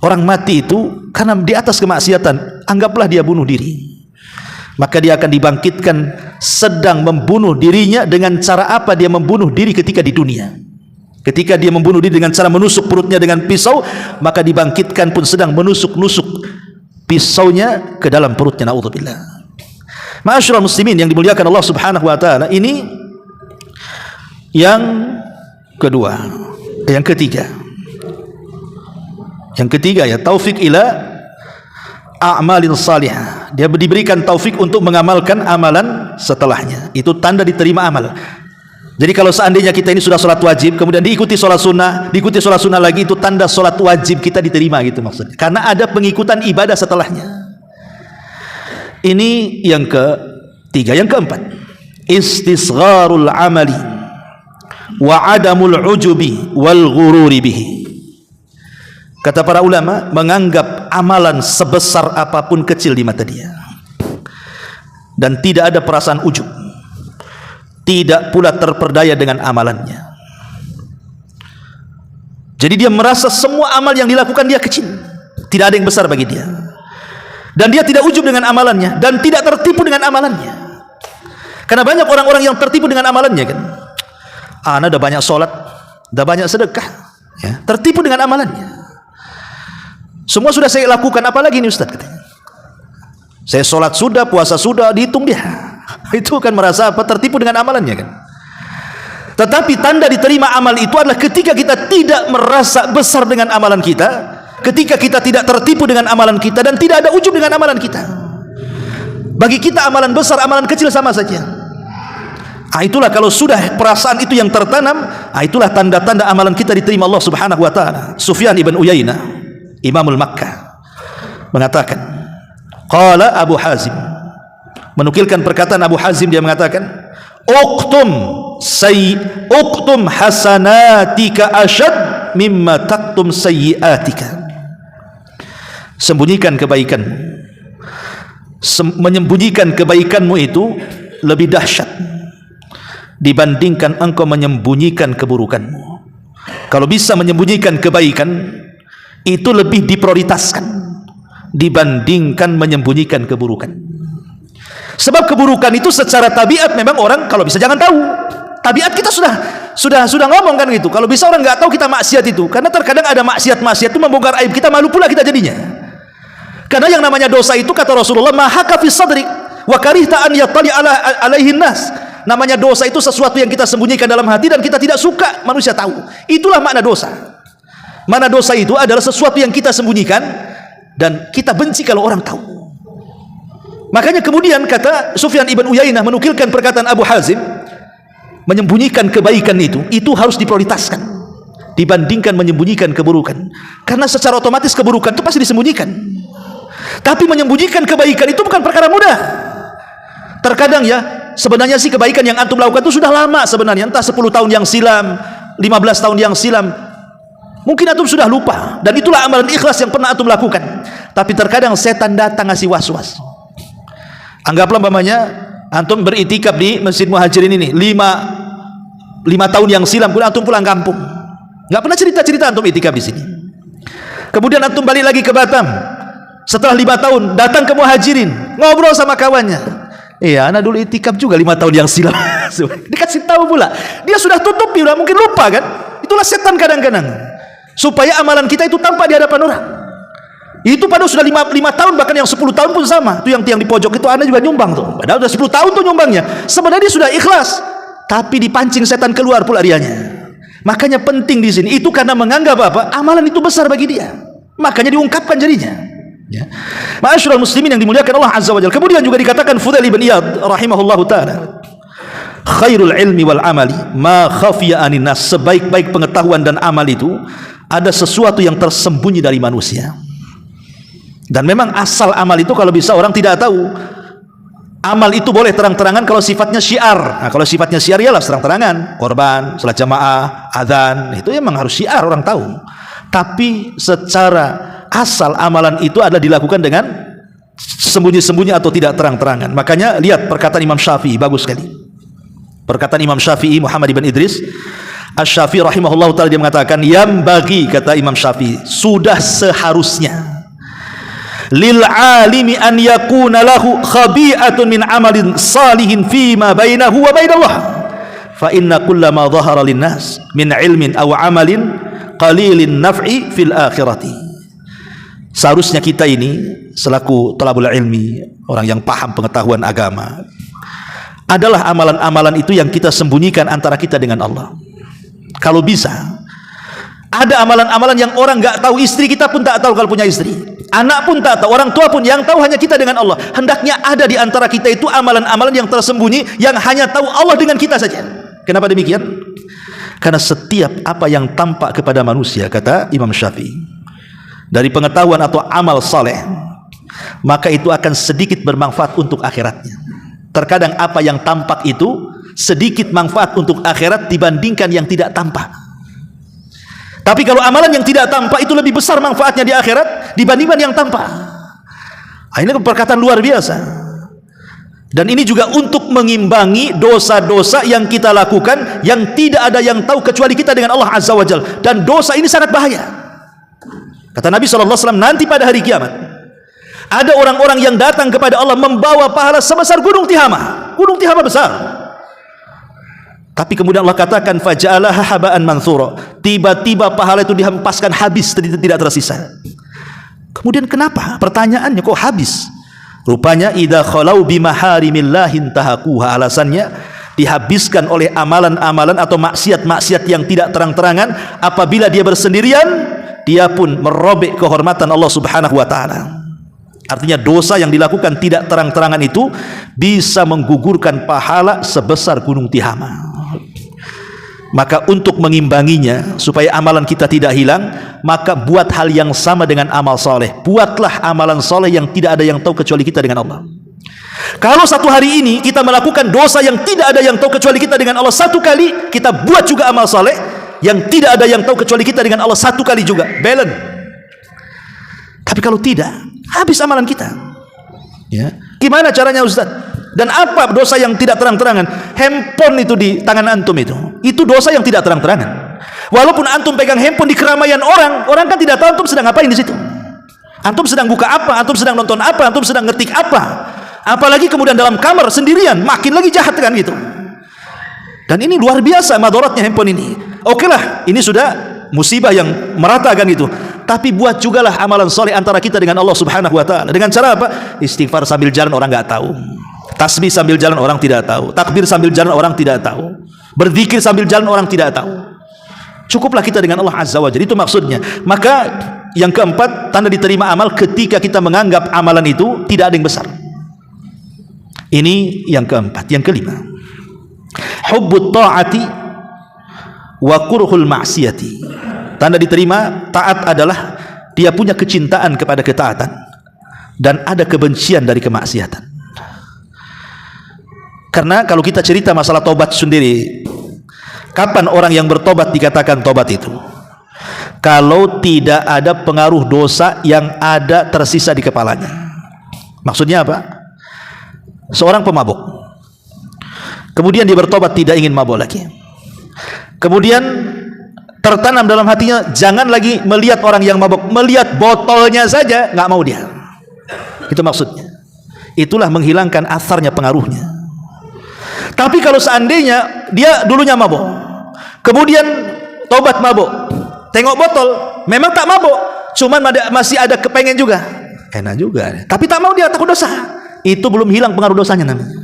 orang mati itu karena di atas kemaksiatan, anggaplah dia bunuh diri, maka dia akan dibangkitkan sedang membunuh dirinya. Dengan cara apa dia membunuh diri ketika di dunia? Ketika dia membunuh diri dengan cara menusuk perutnya dengan pisau, maka dibangkitkan pun sedang menusuk-nusuk pisaunya ke dalam perutnya. Na'udzubillah. Ma'asyiral muslimin yang dimuliakan Allah Subhanahu wa taala, ini yang kedua. Yang ketiga ya, taufik ila a'malin salihah. Dia diberikan taufik untuk mengamalkan amalan setelahnya. Itu tanda diterima amal. Jadi kalau seandainya kita ini sudah sholat wajib, kemudian diikuti sholat sunnah, diikuti sholat sunnah lagi, itu tanda sholat wajib kita diterima, gitu maksudnya. Karena ada pengikutan ibadah setelahnya. Ini yang ketiga. Yang keempat, istisgharul amali wa adamul ujubi wal ghururi bihi. Kata para ulama, menganggap amalan sebesar apapun kecil di mata dia, dan tidak ada perasaan ujub, tidak pula terperdaya dengan amalannya. Jadi dia merasa semua amal yang dilakukan dia kecil, tidak ada yang besar bagi dia, dan dia tidak ujub dengan amalannya, dan tidak tertipu dengan amalannya. Karena banyak orang-orang yang tertipu dengan amalannya, kan? Ana udah banyak sholat, udah banyak sedekah, ya, tertipu dengan amalannya. Semua sudah saya lakukan, apalagi ini Ustaz, katanya. Saya sholat sudah, puasa sudah, dihitung dia. Itu kan merasa apa? Tertipu dengan amalannya, kan? Tetapi tanda diterima amal itu adalah ketika kita tidak merasa besar dengan amalan kita, ketika kita tidak tertipu dengan amalan kita, dan tidak ada ujub dengan amalan kita. Bagi kita amalan besar, amalan kecil sama saja. Itulah kalau sudah perasaan itu yang tertanam, itulah tanda-tanda amalan kita diterima Allah Subhanahu wa taala. Sufyan ibn Uyainah, Imamul Makkah, mengatakan, qala Abu Hazim, menukilkan perkataan Abu Hazim, dia mengatakan, uktum hasanatika asyad mimma taktum sayyiatika. Sembunyikan kebaikanmu, menyembunyikan kebaikanmu itu lebih dahsyat dibandingkan engkau menyembunyikan keburukanmu. Kalau bisa menyembunyikan kebaikan, itu lebih diprioritaskan dibandingkan menyembunyikan keburukan. Sebab keburukan itu secara tabiat memang orang kalau bisa jangan tahu. Tabiat kita sudah ngomong kan gitu. Kalau bisa orang nggak tahu kita maksiat itu, karena terkadang ada maksiat itu membongkar aib kita, malu pula kita jadinya. Karena yang namanya dosa itu, kata Rasulullah, mahaka fi sadrik wa karihta an yattali alaihin nas. Namanya dosa itu sesuatu yang kita sembunyikan dalam hati dan kita tidak suka manusia tahu. Itulah makna dosa. Mana dosa itu adalah sesuatu yang kita sembunyikan dan kita benci kalau orang tahu. Makanya kemudian kata Sufyan ibn Uyainah menukilkan perkataan Abu Hazim, menyembunyikan kebaikan itu harus diprioritaskan dibandingkan menyembunyikan keburukan. Karena secara otomatis keburukan itu pasti disembunyikan. Tapi menyembunyikan kebaikan itu bukan perkara mudah. Terkadang ya, sebenarnya sih kebaikan yang antum lakukan itu sudah lama sebenarnya, entah 10 tahun yang silam, 15 tahun yang silam. Mungkin antum sudah lupa, dan itulah amalan ikhlas yang pernah antum lakukan. Tapi terkadang setan datang ngasih was-was. Anggaplah umpamanya antum beritikaf di Masjid Muhajirin ini 5 tahun yang silam, kemudian antum pulang kampung. Nggak pernah cerita-cerita antum itikaf di sini. Kemudian antum balik lagi ke Batam. Setelah 5 tahun datang ke Muhajirin, ngobrol sama kawannya. Iya, anak dulu itikaf juga 5 tahun yang silam. Dikasih tahu pula, dia sudah tutupi, udah mungkin lupa kan. Itulah setan kadang-kadang, supaya amalan kita itu tampak di hadapan orang. Itu padahal sudah 5 tahun, bahkan yang 10 tahun pun sama. Itu yang tiang di pojok itu, anda juga nyumbang tuh. Padahal sudah 10 tahun tuh nyumbangnya. Sebenarnya dia sudah ikhlas, tapi dipancing setan keluar pula rianya. Makanya penting di sini itu, karena menganggap apa? Amalan itu besar bagi dia. Makanya diungkapkan jadinya. Ya. Ma'asyiral muslimin yang dimuliakan Allah Azza wa Jalla. Kemudian juga dikatakan Fudail bin Iyad rahimahullahu taala, khairul ilmi wal amali ma khafiya anin nas. Sebaik-baik pengetahuan dan amal itu ada sesuatu yang tersembunyi dari manusia. Dan memang asal amal itu kalau bisa orang tidak tahu. Amal itu boleh terang-terangan kalau sifatnya syiar. Nah, kalau sifatnya syiar ialah terang-terangan, korban, salat jamaah, adzan, itu memang harus syiar, orang tahu. Tapi secara asal amalan itu adalah dilakukan dengan sembunyi-sembunyi atau tidak terang-terangan. Makanya lihat perkataan Imam Syafi'i, bagus sekali. Perkataan Imam Syafi'i Muhammad ibn Idris, Asy-Syafi'i rahimahullah ta'ala dia mengatakan, yang bagi, kata Imam Syafi'i, sudah seharusnya lil alimi an yakuna lahu khabi'atun min amalin salihin fima bainahu wa bainallah, fa inna kullama dhahara linnas min ilmin aw amalin qalilin naf'i fil akhirati. Seharusnya kita ini selaku thalabul ilmi, orang yang paham pengetahuan agama, adalah amalan-amalan itu yang kita sembunyikan antara kita dengan Allah. Kalau bisa, ada amalan-amalan yang orang nggak tahu, istri kita pun tak tahu kalau punya istri, anak pun tak tahu, orang tua pun, yang tahu hanya kita dengan Allah. Hendaknya ada di antara kita itu amalan-amalan yang tersembunyi, yang hanya tahu Allah dengan kita saja. Kenapa demikian? Karena setiap apa yang tampak kepada manusia, kata Imam Syafi'i, dari pengetahuan atau amal saleh, maka itu akan sedikit bermanfaat untuk akhiratnya. Terkadang apa yang tampak itu sedikit manfaat untuk akhirat dibandingkan yang tidak tampak. Tapi kalau amalan yang tidak tampak itu lebih besar manfaatnya di akhirat dibandingkan yang tampak. Ini perkataan luar biasa. Dan ini juga untuk mengimbangi dosa-dosa yang kita lakukan yang tidak ada yang tahu kecuali kita dengan Allah Azza wa Jalla. Dan dosa ini sangat bahaya. Kata Nabi SAW, nanti pada hari kiamat ada orang-orang yang datang kepada Allah membawa pahala sebesar gunung Tihama. Gunung Tihama besar. Tapi kemudian Allah katakan faja'alaha haba'an manthura. Tiba-tiba pahala itu dihempaskan habis, tidak tersisa. Kemudian kenapa? Pertanyaannya kok habis? Rupanya idza khalau bimaharimillahi intahaquha, alasannya dihabiskan oleh amalan-amalan atau maksiat-maksiat yang tidak terang-terangan. Apabila dia bersendirian, dia pun merobek kehormatan Allah Subhanahu wa taala. Artinya dosa yang dilakukan tidak terang-terangan itu bisa menggugurkan pahala sebesar gunung Tihama. Maka untuk mengimbanginya supaya amalan kita tidak hilang, maka buat hal yang sama dengan amal soleh. Buatlah amalan soleh yang tidak ada yang tahu kecuali kita dengan Allah. Kalau satu hari ini kita melakukan dosa yang tidak ada yang tahu kecuali kita dengan Allah satu kali, kita buat juga amal soleh yang tidak ada yang tahu kecuali kita dengan Allah satu kali juga, balance. Tapi kalau tidak, habis amalan kita. Ya, gimana caranya Ustaz? Dan apa dosa yang tidak terang-terangan? Handphone itu di tangan antum itu dosa yang tidak terang-terangan. Walaupun antum pegang handphone di keramaian orang kan tidak tahu antum sedang ngapain di situ. Antum sedang buka apa? Antum sedang nonton apa? Antum sedang ngetik apa? Apalagi kemudian dalam kamar sendirian, makin lagi jahat kan gitu. Dan ini luar biasa madaratnya handphone ini. Oke lah, ini sudah musibah yang merata kan itu. Tapi buat jugalah amalan soleh antara kita dengan Allah Subhanahu wa taala. Dengan cara apa? Istighfar sambil jalan orang nggak tahu. Tasbih sambil jalan orang tidak tahu. Takbir sambil jalan orang tidak tahu. Berzikir sambil jalan orang tidak tahu. Cukuplah kita dengan Allah Azza wa Jalla, itu maksudnya. Maka yang keempat, tanda diterima amal ketika kita menganggap amalan itu tidak ada yang besar. Ini yang keempat. Yang kelima, hubbut ta'ati wa kurhul ma'siyati. Tanda diterima taat adalah dia punya kecintaan kepada ketaatan dan ada kebencian dari kemaksiatan. Karena kalau kita cerita masalah tobat sendiri, kapan orang yang bertobat dikatakan tobat itu? Kalau tidak ada pengaruh dosa yang ada tersisa di kepalanya. Maksudnya apa? Seorang pemabuk, kemudian dia bertobat tidak ingin mabuk lagi. Kemudian tertanam dalam hatinya jangan lagi melihat orang yang mabuk, melihat botolnya saja nggak mau dia. Itu maksudnya. Itulah menghilangkan asarnya, pengaruhnya. Tapi kalau seandainya dia dulunya mabuk, kemudian tobat mabuk, tengok botol, memang tak mabuk, cuman masih ada kepengen juga, enak juga, tapi tak mau dia, takut dosa. Itu belum hilang pengaruh dosanya namanya,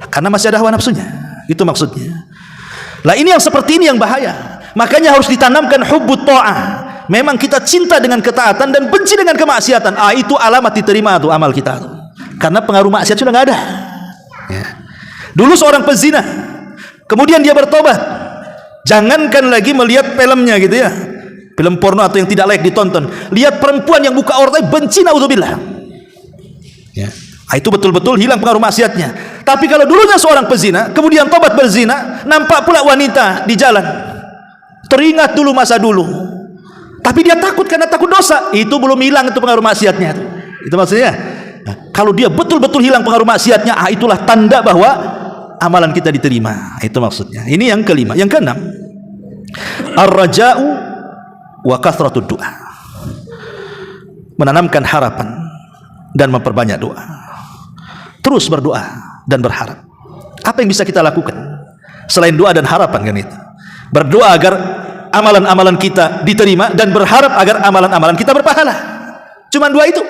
karena masih ada hawa nafsunya. Itu maksudnya. Lah ini yang seperti ini yang bahaya. Makanya harus ditanamkan hubbut ta'ah. Memang kita cinta dengan ketaatan dan benci dengan kemaksiatan. Itu alamat diterima tuh amal kita tuh. Karena pengaruh maksiat sudah nggak ada. Ya. Dulu seorang pezina, kemudian dia bertobat. Jangankan lagi melihat filmnya gitu ya, film porno atau yang tidak layak ditonton. Lihat perempuan yang buka aurat, benci, naudzubillah. Ya. Itu betul-betul hilang pengaruh maksiatnya. Tapi kalau dulunya seorang pezina, kemudian tobat berzina, nampak pula wanita di jalan, teringat dulu masa dulu. Tapi dia takut karena takut dosa. Itu belum hilang itu pengaruh maksiatnya. Itu maksudnya. Nah, kalau dia betul-betul hilang pengaruh maksiatnya, itulah tanda bahwa amalan kita diterima. Itu maksudnya. Ini yang kelima. Yang keenam, Ar-raja'u wa kathratud du'a. Menanamkan harapan dan memperbanyak doa. Terus berdoa dan berharap. Apa yang bisa kita lakukan selain doa dan harapan kan itu? Berdoa agar amalan-amalan kita diterima dan berharap agar amalan-amalan kita berpahala. Cuma dua itu.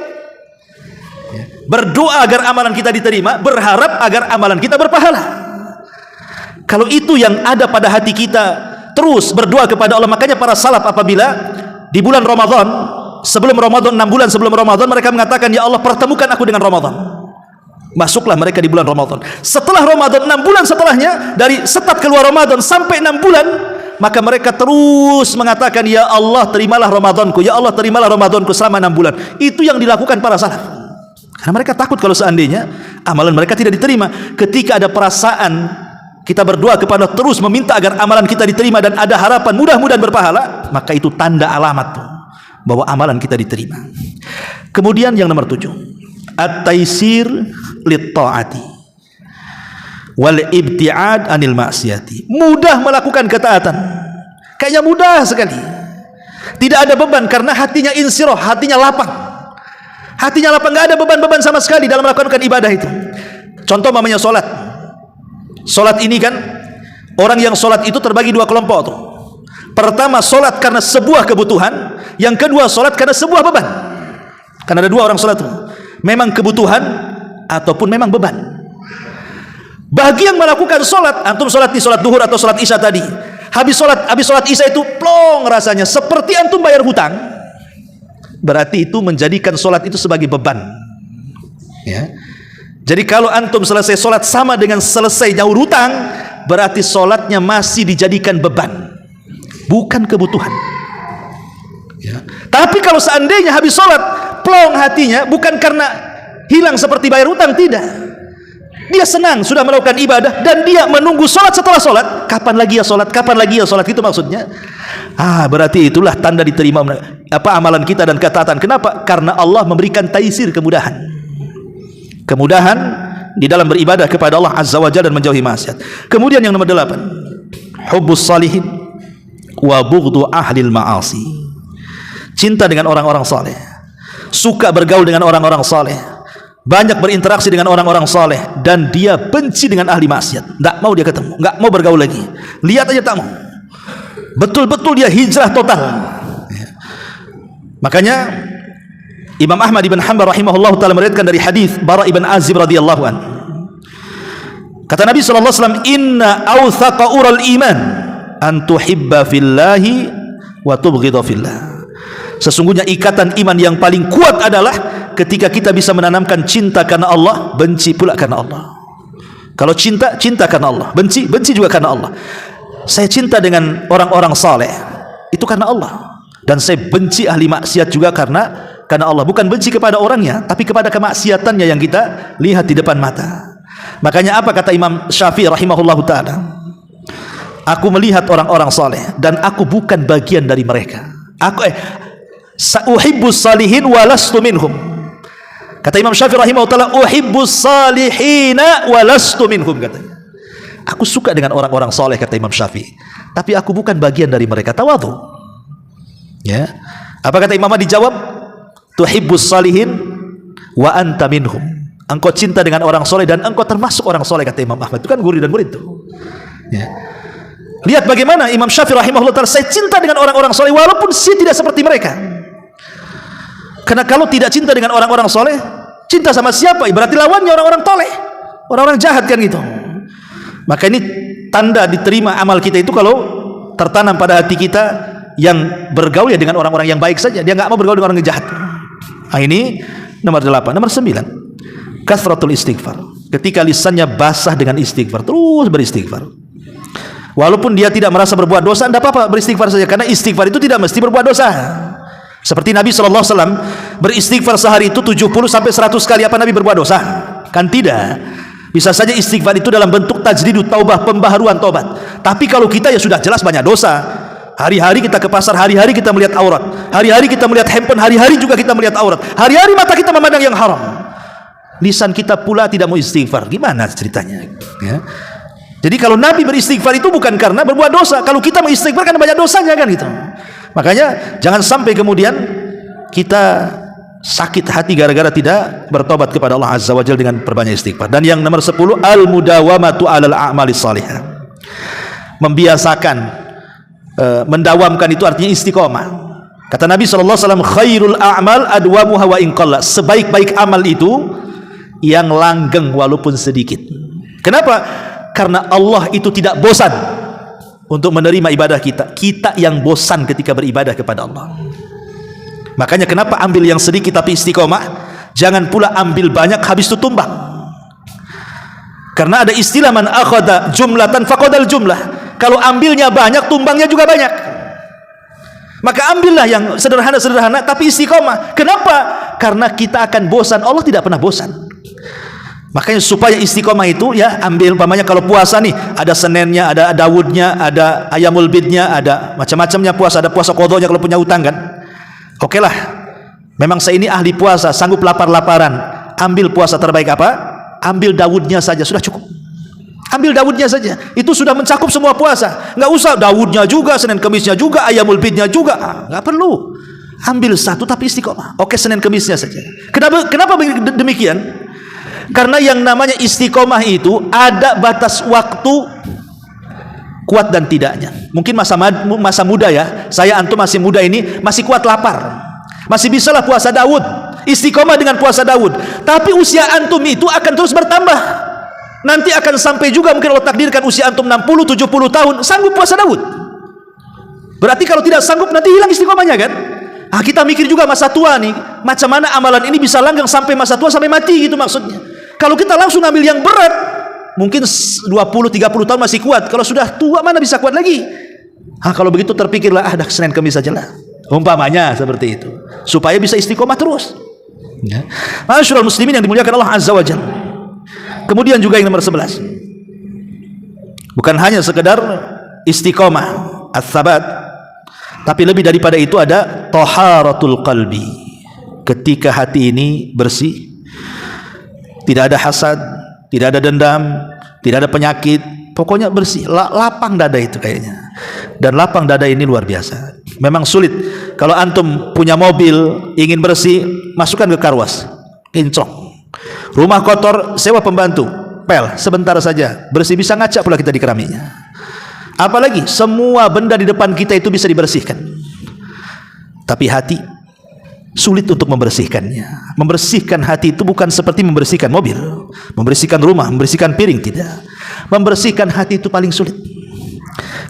Berdoa agar amalan kita diterima, berharap agar amalan kita berpahala. Kalau itu yang ada pada hati kita, terus berdoa kepada Allah. Makanya para salaf apabila di bulan Ramadan, sebelum Ramadan, 6 bulan sebelum Ramadan, mereka mengatakan, ya Allah pertemukan aku dengan Ramadan. Masuklah mereka di bulan Ramadan. Setelah Ramadan, 6 bulan setelahnya, dari start keluar Ramadan sampai 6 bulan, maka mereka terus mengatakan, ya Allah terimalah Ramadanku, ya Allah terimalah Ramadanku selama 6 bulan. Itu yang dilakukan para salaf. Karena mereka takut kalau seandainya amalan mereka tidak diterima. Ketika ada perasaan kita berdoa kepada terus meminta agar amalan kita diterima dan ada harapan mudah-mudahan berpahala, maka itu tanda alamat bahwa amalan kita diterima. Kemudian yang nomor 7, at-taisir lit-ta'ati wal ibti'ad anil ma'siyati. Mudah melakukan ketaatan. Kayaknya mudah sekali. Tidak ada beban karena hatinya insirah, hatinya lapang. Hatinya lapang, enggak ada beban-beban sama sekali dalam melakukan ibadah itu. Contoh mamanya salat. Salat ini kan, orang yang salat itu terbagi dua kelompok tuh. Pertama salat karena sebuah kebutuhan, yang kedua salat karena sebuah beban. Karena ada dua orang salat tuh. Memang kebutuhan ataupun memang beban. Bagi yang melakukan salat, antum salat di salat duhur atau salat isya tadi, habis salat isya itu plong rasanya seperti antum bayar hutang. Berarti itu menjadikan salat itu sebagai beban. Ya. Jadi kalau antum selesai salat sama dengan selesai nyaur hutang, berarti salatnya masih dijadikan beban, bukan kebutuhan. Ya. Tapi kalau seandainya habis salat plong hatinya, bukan karena hilang seperti bayar hutang, tidak. Dia senang sudah melakukan ibadah dan dia menunggu salat setelah salat. Kapan lagi ya salat? Kapan lagi ya salat? Itu maksudnya. Berarti itulah tanda diterima amalan kita dan ketaatan. Kenapa? Karena Allah memberikan taisir, kemudahan. Kemudahan di dalam beribadah kepada Allah Azza wa Jalla dan menjauhi maksiat. Kemudian yang nomor 8, hubbus salihin wa bughdu ahlil ma'asi. Cinta dengan orang-orang saleh, suka bergaul dengan orang-orang saleh, banyak berinteraksi dengan orang-orang saleh, dan dia benci dengan ahli maksiat. Tidak mau dia ketemu, nggak mau bergaul lagi. Lihat aja tak mau. Betul-betul dia hijrah total. Makanya Imam Ahmad ibn Hanbal rahimahullah ta'ala meriwayatkan dari hadis Bara ibn Azib radhiyallahu an. Kata Nabi sallallahu alaihi wasallam, inna awthaqa ural iman an tuhibba fillahi wa tubghidha fillah. Sesungguhnya ikatan iman yang paling kuat adalah ketika kita bisa menanamkan cinta karena Allah, benci pula karena Allah. Kalau cinta, cinta karena Allah, benci juga karena Allah. Saya cinta dengan orang-orang saleh itu karena Allah, dan saya benci ahli maksiat juga karena Allah. Bukan benci kepada orangnya, tapi kepada kemaksiatannya yang kita lihat di depan mata. Makanya apa kata Imam Syafi'i rahimahullahu ta'ala, aku melihat orang-orang saleh dan aku bukan bagian dari mereka. Uhibbus salihin walastu minhum. Kata Imam Syafi'i rahimahullahu ta'ala, uhibbus salihina walastu minhum, katanya. Aku suka dengan orang-orang saleh, kata Imam Syafi'i, tapi aku bukan bagian dari mereka. Tawadhu. Ya. Apa kata Imam Ahmad dijawab? Tuhibbus salihin wa anta minhum. Engkau cinta dengan orang soleh dan engkau termasuk orang soleh, kata Imam Ahmad. Itu kan guru dan murid itu. Ya. Lihat bagaimana Imam Syafi'i rahimahullah ta'ala, saya cinta dengan orang-orang soleh walaupun saya tidak seperti mereka. Karena kalau tidak cinta dengan orang-orang soleh, cinta sama siapa? Berarti lawannya orang-orang toleh, orang-orang jahat kan gitu. Maka ini tanda diterima amal kita itu kalau tertanam pada hati kita yang bergaul ya dengan orang-orang yang baik saja. Dia nggak mau bergaul dengan orang yang jahat. Ini nomor 8. Nomor 9, kasratul istighfar. Ketika lisannya basah dengan istighfar, terus beristighfar. Walaupun dia tidak merasa berbuat dosa, tidak apa-apa, beristighfar saja. Karena istighfar itu tidak mesti berbuat dosa. Seperti Nabi SAW beristighfar sehari itu 70 sampai 100 kali. Apa Nabi berbuat dosa? Kan tidak. Bisa saja istighfar itu dalam bentuk tajdidut taubah, pembaharuan taubat. Tapi kalau kita ya sudah jelas banyak dosa. Hari-hari kita ke pasar, hari-hari kita melihat aurat, hari-hari kita melihat handphone, hari-hari juga kita melihat aurat, hari-hari mata kita memandang yang haram. Lisan kita pula tidak mau istighfar. Gimana ceritanya? Ya. Jadi kalau Nabi beristighfar itu bukan karena berbuat dosa. Kalau kita mengistighfar karena banyak dosanya kan gitu. Makanya jangan sampai kemudian kita sakit hati gara-gara tidak bertobat kepada Allah Azza wa Jalla dengan perbanyak istighfar. Dan yang nomor 10, al-mudawamatu 'alal a'mali shalihah. Membiasakan, mendawamkan itu artinya istiqomah. Kata Nabi SAW, khairul a'mal adwamuha wa in qalla. Sebaik-baik amal itu yang langgeng walaupun sedikit. Kenapa? Karena Allah itu tidak bosan untuk menerima ibadah kita. Kita yang bosan ketika beribadah kepada Allah. Makanya kenapa ambil yang sedikit tapi istiqomah, jangan pula ambil banyak habis itu tumbang. Karena ada istilah man akhadha jumlatan faqadal jumlah. Kalau ambilnya banyak, tumbangnya juga banyak. Maka ambillah yang sederhana-sederhana tapi istiqomah. Kenapa? Karena kita akan bosan. Allah tidak pernah bosan. Makanya supaya istiqomah itu ya, ambil umpamanya kalau puasa nih, ada Seninnya, ada Dawudnya, ada Ayamul Bidnya, ada macam-macamnya puasa, ada puasa qadanya kalau punya utang kan. Oke lah, memang saya ini ahli puasa, sanggup lapar-laparan. Ambil puasa terbaik apa? Ambil Dawudnya saja, sudah cukup. Ambil Dawudnya saja, itu sudah mencakup semua puasa. Nggak usah Dawudnya juga, Senin Kemisnya juga, Ayamul Bidnya juga, nggak perlu. Ambil satu tapi istiqomah. Oke, Senin Kemisnya saja. Kenapa demikian? Karena yang namanya istiqomah itu ada batas waktu kuat dan tidaknya. Mungkin masa muda ya, saya antum masih muda ini, masih kuat lapar, masih bisalah puasa Daud, istiqomah dengan puasa Daud. Tapi usia antum itu akan terus bertambah. Nanti akan sampai juga mungkin Allah takdirkan usia antum 60-70 tahun sanggup puasa Daud. Berarti kalau tidak sanggup nanti hilang istiqomahnya kan? Kita mikir juga masa tua nih, macam mana amalan ini bisa langgeng sampai masa tua, sampai mati gitu maksudnya. Kalau kita langsung ambil yang berat, mungkin 20-30 tahun masih kuat. Kalau sudah tua mana bisa kuat lagi? Kalau begitu terpikirlah, dah Senin Kemis saja lah. Umpamanya seperti itu. Supaya bisa istiqomah terus. Ya. Masyaallah muslimin yang dimuliakan Allah Azza wa Jalla. Kemudian juga yang nomor 11. Bukan hanya sekedar istiqomah, ats-tsabat, tapi lebih daripada itu ada taharatul qalbi. Ketika hati ini bersih, tidak ada hasad, tidak ada dendam, tidak ada penyakit, pokoknya bersih, lapang dada itu kayaknya. Dan lapang dada ini luar biasa. Memang sulit. Kalau antum punya mobil, ingin bersih, masukkan ke karwas, kinclong. Rumah kotor, sewa pembantu, pel, sebentar saja, bersih, bisa ngaca pula kita di keraminya. Apalagi semua benda di depan kita itu bisa dibersihkan. Tapi hati sulit untuk membersihkannya. Membersihkan hati itu bukan seperti membersihkan mobil, membersihkan rumah, membersihkan piring, tidak. Membersihkan hati itu paling sulit.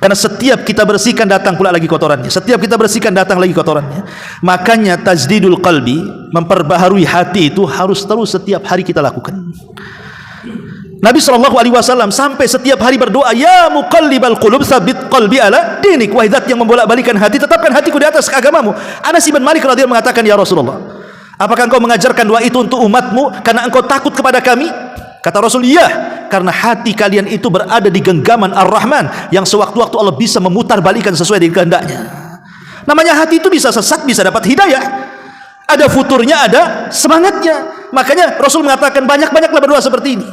Karena setiap kita bersihkan datang pula lagi kotorannya. Setiap kita bersihkan datang lagi kotorannya. Makanya tajdidul qalbi, memperbaharui hati itu harus terus setiap hari kita lakukan. Nabi SAW sampai setiap hari berdoa, ya muqallibal qulub tsabbit qalbi ala dinik. Wahai zat yang membolak-balikan hati, tetapkan hatiku di atas agamamu. Anas bin Malik radhiyallahu mengatakan, ya Rasulullah, apakah engkau mengajarkan doa itu untuk umatmu karena engkau takut kepada kami? Kata Rasul, iya, karena hati kalian itu berada di genggaman Ar-Rahman yang sewaktu-waktu Allah bisa memutar balikan sesuai dengan kehendaknya. Namanya hati itu bisa sesat, bisa dapat hidayah. Ada futurnya, ada semangatnya. Makanya Rasul mengatakan banyak-banyaklah berdoa seperti ini,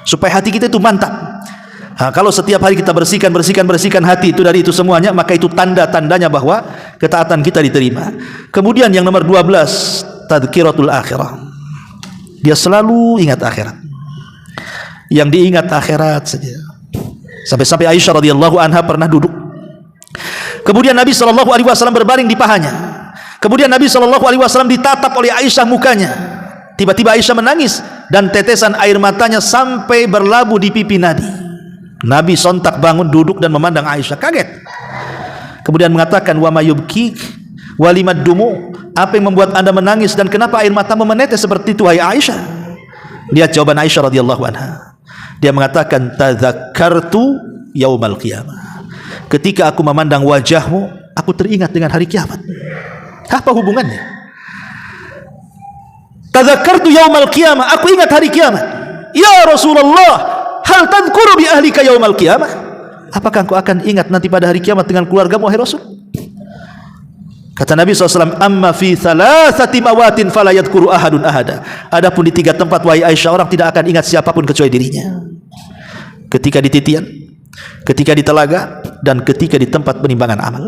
supaya hati kita itu mantap. Kalau setiap hari kita bersihkan hati itu dari itu semuanya, maka itu tanda-tandanya bahwa ketaatan kita diterima. Kemudian yang nomor 12, tadzkiratul akhirah. Dia selalu ingat akhirat. Yang diingat akhirat saja. Sampai-sampai Aisyah radhiyallahu anha pernah duduk. Kemudian Nabi SAW berbaring di pahanya. Kemudian Nabi SAW ditatap oleh Aisyah mukanya. Tiba-tiba Aisyah menangis dan tetesan air matanya sampai berlabuh di pipi Nabi. Nabi sontak bangun, duduk dan memandang Aisyah, kaget. Kemudian mengatakan, wa mayubkik walimad dumu, apa yang membuat anda menangis dan kenapa air matamu menetes seperti itu, wahai Aisyah? Lihat jawaban Aisyah radhiyallahu anha. Dia mengatakan, tadzakkartu yaumal qiyamah. Ketika aku memandang wajahmu, aku teringat dengan hari kiamat. Apa hubungannya? Tadzakkartu yaumal qiyamah, aku ingat hari kiamat. Ya Rasulullah, hal tadhkuru bi ahlika yaumal qiyamah? Apakah engkau akan ingat nanti pada hari kiamat dengan keluargamu, wahai Rasul? Kata Nabi SAW, amma fi thalathati mawatin fala yadhkuru ahadun ahada. Adapun di 3 tempat, wahai Aisyah, orang tidak akan ingat siapapun kecuali dirinya. ketika di titian, ketika di telaga, dan ketika di tempat penimbangan amal.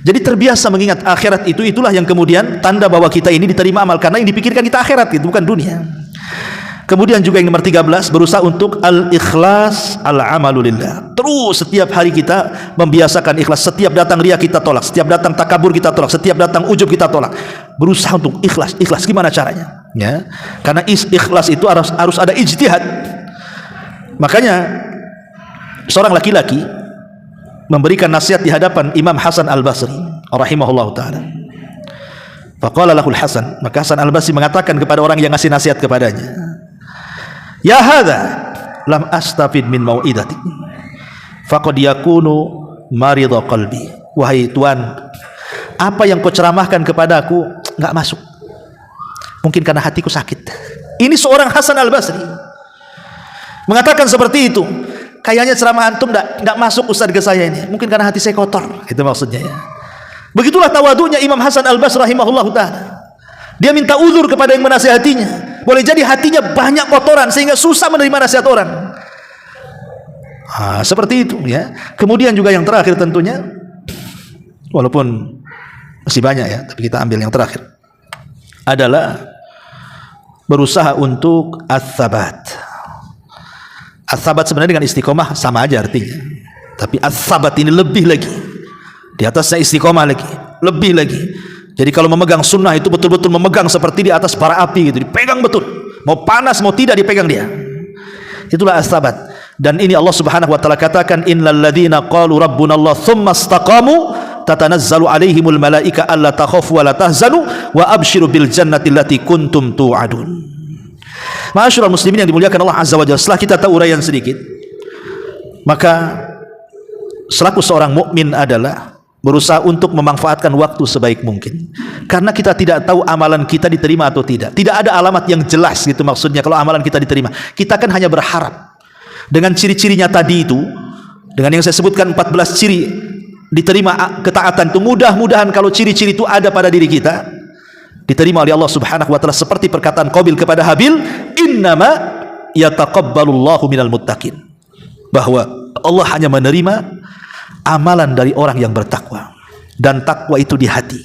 Jadi terbiasa mengingat akhirat itulah yang kemudian tanda bahwa kita ini diterima amal, karena yang dipikirkan kita akhirat, itu bukan dunia. Kemudian juga yang nomor 13, berusaha untuk al-ikhlas al-amalulillah. Terus setiap hari kita membiasakan ikhlas. Setiap datang riya kita tolak, setiap datang takabur kita tolak, setiap datang ujub kita tolak. Berusaha untuk ikhlas. Ikhlas gimana caranya? Ya, karena ikhlas itu harus ada ijtihad. Makanya seorang laki-laki memberikan nasihat di hadapan Imam Hasan Al-Basri rahimahullah ta'ala. Faqala lahul Hasan, maka Hasan Al-Basri mengatakan kepada orang yang ngasih nasihat kepadanya, ya hadha lam astafid min mau'idatik faqad yakunu marida qalbi. Wahai tuan, apa yang kau ceramahkan kepadaku enggak masuk, mungkin karena hatiku sakit. Ini seorang Hasan Al-Basri mengatakan seperti itu. Kayaknya ceramah antum enggak masuk Ustaz ke saya ini, mungkin karena hati saya kotor. Itu maksudnya ya. Begitulah tawadunya Imam Hasan Al-Basri rahimahullah ta'ala. Dia minta uzur kepada yang menasihatinya. Boleh jadi hatinya banyak kotoran sehingga susah menerima nasihat orang. Seperti itu ya. Kemudian juga yang terakhir tentunya, walaupun masih banyak ya, tapi kita ambil yang terakhir, adalah berusaha untuk ats-tsabat. Ats-tsabat sebenarnya dengan istiqomah sama aja artinya, tapi ats-tsabat ini lebih lagi, di atasnya istiqomah lagi, lebih lagi. Jadi kalau memegang sunnah itu betul-betul memegang seperti di atas bara api gitu, dipegang betul, mau panas mau tidak dipegang dia. Itulah ats-tsabat. Dan ini Allah Subhanahu wa taala katakan, innal ladzina qalu rabbunallah tsumma istaqamu tatanazzalu alaihimul malaika alla takhafu wa la tahzanu wa absyiru bil jannati allati kuntum tu'adun. Ma'asyiral muslimin yang dimuliakan Allah Azza wa Jalla, setelah kita tahu uraian sedikit, maka selaku seorang mukmin adalah berusaha untuk memanfaatkan waktu sebaik mungkin, karena kita tidak tahu amalan kita diterima atau tidak. Tidak ada alamat yang jelas gitu maksudnya kalau amalan kita diterima. Kita kan hanya berharap dengan ciri-cirinya tadi itu, dengan yang saya sebutkan 14 ciri diterima ketaatan itu. Mudah-mudahan kalau ciri-ciri itu ada pada diri kita, diterima oleh Allah Subhanahu wa taala, seperti perkataan Qabil kepada Habil, innama yataqabbalullahu minal muttaqin, bahwa Allah hanya menerima amalan dari orang yang bertakwa, dan takwa itu di hati,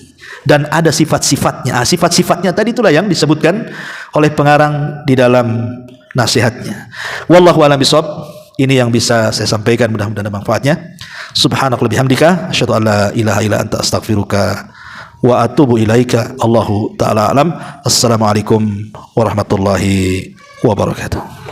dan ada sifat-sifatnya. Sifat-sifatnya tadi itulah yang disebutkan oleh pengarang di dalam nasihatnya. Wallahu a'lam bishawab. Ini yang bisa saya sampaikan, mudah-mudahan ada manfaatnya. Subhanakallahumma bihamdika asyhadu an la ilaha illa anta astaghfiruka wa atubu ilaika. Allahu ta'ala alam. Assalamualaikum warahmatullahi wabarakatuh.